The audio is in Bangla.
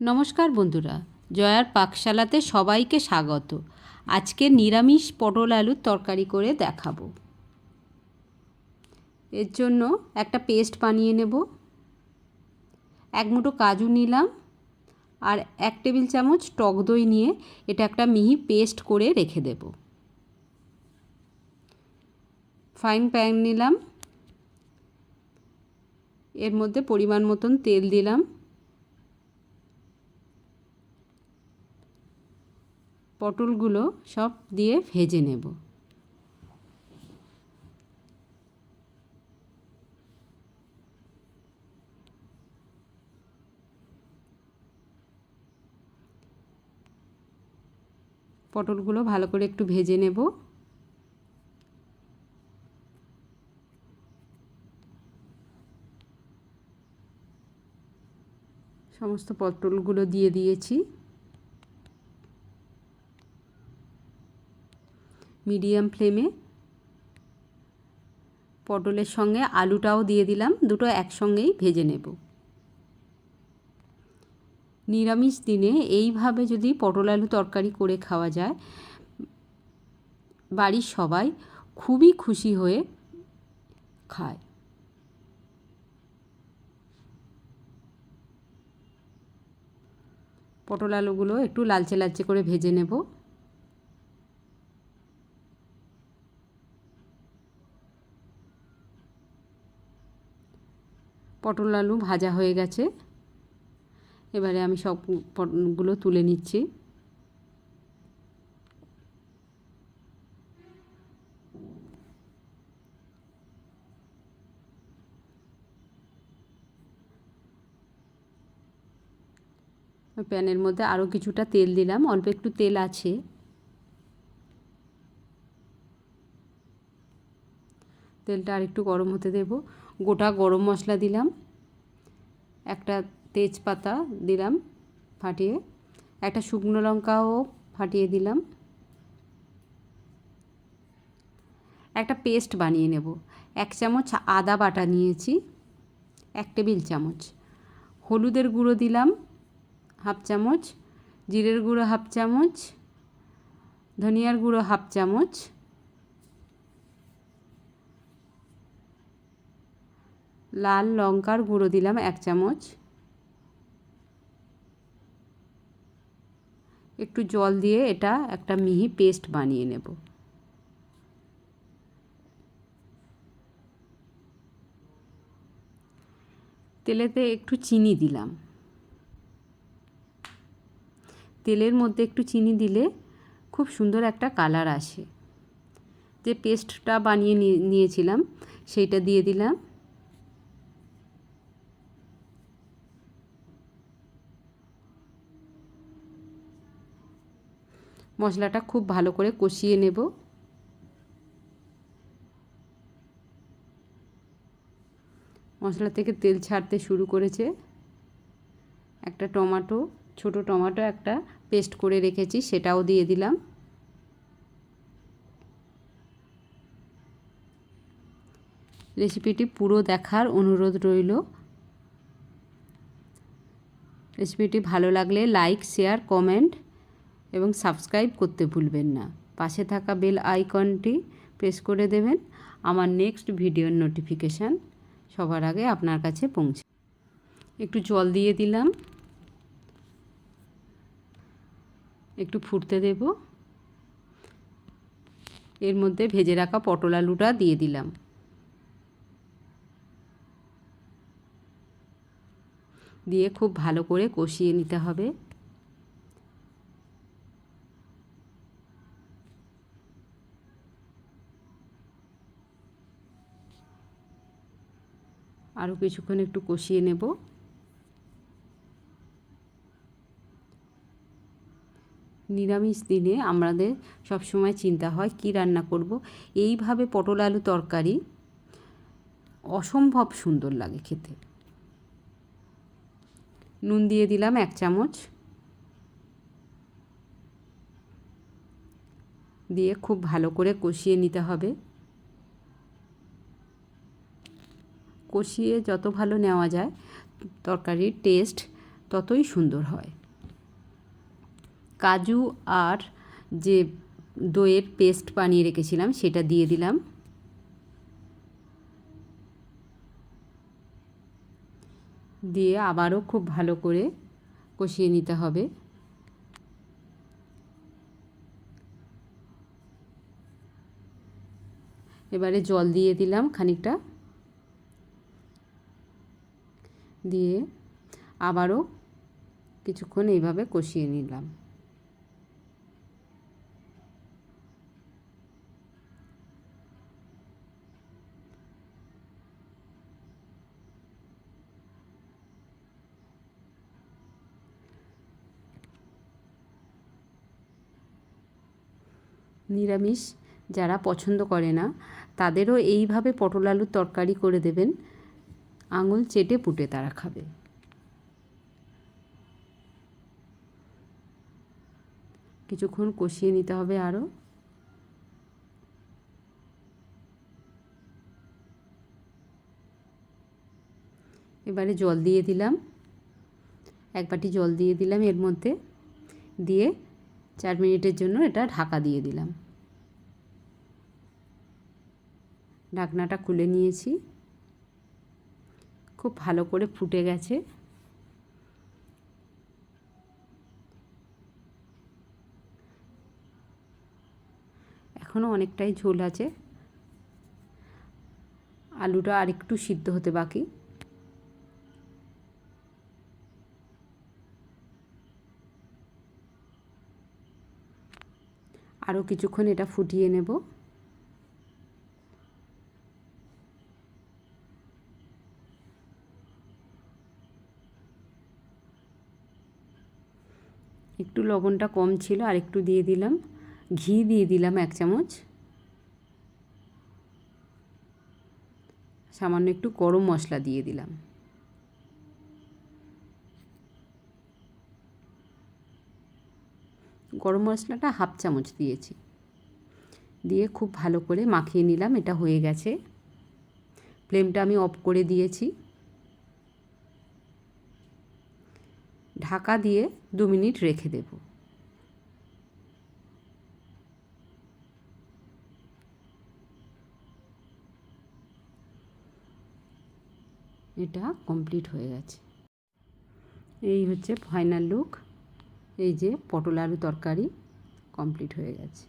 নমস্কার বন্ধুরা, জয়ার পাকশালাতে সবাইকে স্বাগত। আজকে নিরামিষ পটল আলুর তরকারি করে দেখাবো। এর জন্য একটা পেস্ট বানিয়ে নেব। এক মুঠো কাজু নিলাম আর 1 টেবিল চামচ টক দই নিয়ে এটা একটা মিহি পেস্ট করে রেখে দেব। ফ্রাইং প্যান নিলাম, এর মধ্যে পরিমাণ মতন তেল দিলাম। পটলগুলো সব দিয়ে ভেজে নেব। পটলগুলো ভালো করে একটু ভেজে নেব। সমস্ত পটলগুলো দিয়ে দিয়েছি। মিডিয়াম ফ্লেমে পটলের সঙ্গে আলুটাও দিয়ে দিলাম, দুটো একসঙ্গেই ভেজে নেব। নিরামিষ দিনে এইভাবে যদি পটল আলু তরকারি করে খাওয়া যায়, বাড়ির সবাই খুবই খুশি হয়ে খায়। পটল আলুগুলো একটু লালচে লালচে করে ভেজে নেব। পটল আলু ভাজা হয়ে গেছে, এবারে আমি সবগুলো তুলে নিচ্ছি। প্যানের মধ্যে আরও কিছুটা তেল দিলাম, অল্প একটু তেল আছে। তেলটা আর একটু গরম হতে দেব। গোটা গরম মশলা দিলাম, একটা তেজপাতা দিলাম ফাটিয়ে, একটা শুকনো লঙ্কাও ফাটিয়ে দিলাম। একটা পেস্ট বানিয়ে নেব। 1 চামচ আদা বাটা নিয়েছি, 1 টেবিল চামচ। হলুদের গুঁড়ো দিলাম 1/2 চামচ, জিরের গুঁড়ো 1/2 চামচ, ধনিয়ার গুঁড়ো 1/2 চামচ, লাল লঙ্কার গুঁড়ো দিলাম 1 চামচ। একটু জল দিয়ে এটা একটা মিহি পেস্ট বানিয়ে নেব। তেলেতে একটু চিনি দিলাম। তেলের মধ্যে একটু চিনি দিলে খুব সুন্দর একটা কালার আসে। যে পেস্টটা বানিয়ে নিয়েছিলাম সেইটা দিয়ে দিলাম। মশলাটা খুব ভালো করে কষিয়ে নেব। মশলা থেকে তেল ছাড়তে শুরু করেছে। একটা টমেটো, ছোট টমেটো একটা পেস্ট করে রেখেছি, সেটাও দিয়ে দিলাম। রেসিপিটি পুরো দেখার অনুরোধ রইল। রেসিপিটি ভালো লাগলে লাইক, শেয়ার, কমেন্ট এবং সাবস্ক্রাইব করতে ভুলবেন না। পাশে থাকা বেল আইকনটি প্রেস করে দেবেন। আমার নেক্সট ভিডিওর নোটিফিকেশান সবার আগে আপনার কাছে পৌঁছে। একটু জল দিয়ে দিলাম, একটু ফুটতে দেব। এর মধ্যে ভেজে রাখা পটল আলুটা দিয়ে দিলাম। দিয়ে খুব ভালো করে কষিয়ে নিতে হবে। আরও কিছুক্ষণ একটু কষিয়ে নেব। নিরামিষ দিনে আমাদের সবসময় চিন্তা হয় কি রান্না করব। এইভাবে পটল আলু তরকারি অসম্ভব সুন্দর লাগে খেতে। নুন দিয়ে দিলাম 1 চামচ, দিয়ে খুব ভালো করে কষিয়ে নিতে হবে। কষিয়ে যত ভালো নেওয়া যায় তরকারির টেস্ট ততই সুন্দর হয়। কাজু আর যে দইয়ের পেস্ট বানিয়ে রেখেছিলাম সেটা দিয়ে দিলাম। দিয়ে আবারও খুব ভালো করে কষিয়ে নিতে হবে। এবারে জল দিয়ে দিলাম খানিকটা, দিয়ে আবারও কিছুক্ষণ এইভাবে কষিয়ে নিলাম। নিরামিষ যারা পছন্দ করে না তাদেরও এইভাবে পটল আলুর তরকারি করে দেবেন, আঙুল চেটে পুটে তারা খাবে। কিছুক্ষণ কষিয়ে নিতে হবে আরও। এবারে জল দিয়ে দিলাম, 1 বাটি জল দিয়ে দিলাম এর মধ্যে, দিয়ে 4 মিনিটের জন্য এটা ঢাকা দিয়ে দিলাম। ঢাকনাটা খুলে নিয়েছি, খুব ভালো করে ফুটে গেছে। এখনও অনেকটাই ঝোল আছে, আলুটা আরেকটু সিদ্ধ হতে বাকি। আরও কিছুক্ষণ এটা ফুটিয়ে নেব। একটু লবণটা কম ছিল, আর একটু দিয়ে দিলাম। ঘি দিয়ে দিলাম 1 চামচ। সামান্য একটু গরম মশলা দিয়ে দিলাম। গরম মশলাটা 1/2 চামচ দিয়েছি। দিয়ে খুব ভালো করে মাখিয়ে নিলাম। এটা হয়ে গেছে। ফ্লেমটা আমি অফ করে দিয়েছি। ঢাকা দিয়ে 2 মিনিট রেখে দেব। এটা কমপ্লিট হয়ে গেছে। এই হচ্ছে ফাইনাল লুক। এই যে পটল আলু তরকারি কমপ্লিট হয়ে গেছে।